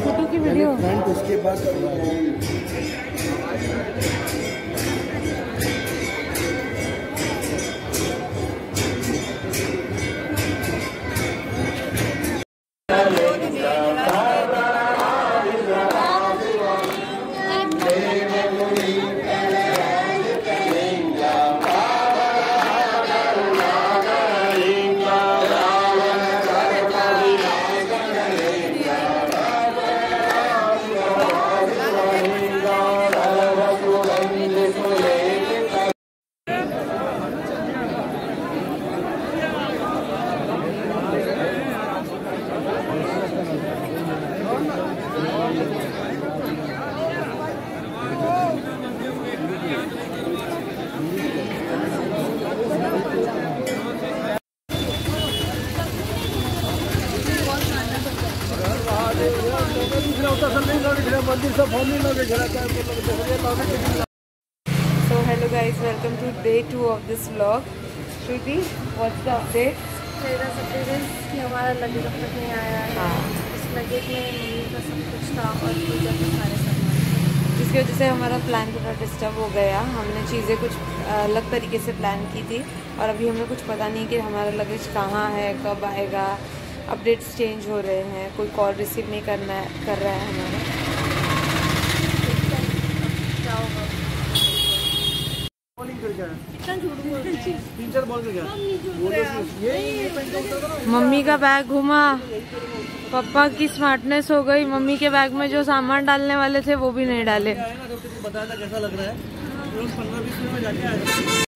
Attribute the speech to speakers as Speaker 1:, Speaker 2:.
Speaker 1: Photo की video
Speaker 2: उसके बाद
Speaker 1: So hello guys, welcome to day 2 of this vlog. Shruti, what's the update?
Speaker 3: मेरा update है कि हमारा लगेज अब तक नहीं आया है। इस लगेज में मम्मी का सब कुछ था और पूजा के सारे सामान,
Speaker 1: जिसकी वजह से हमारा प्लान थोड़ा डिस्टर्ब हो गया। हमने चीज़ें कुछ अलग तरीके से प्लान की थी और अभी हमें कुछ पता नहीं कि हमारा लगेज कहाँ है, कब आएगा। अपडेट्स चेंज हो रहे हैं, कोई कॉल रिसीव नहीं कर रहा है हमारा। मम्मी का बैग घुमा, पापा की स्मार्टनेस हो गई। मम्मी के बैग में जो सामान डालने वाले थे वो भी नहीं डाले।
Speaker 2: बताया था कैसा लग रहा है, 15-20 मिनट में जाके आएगा।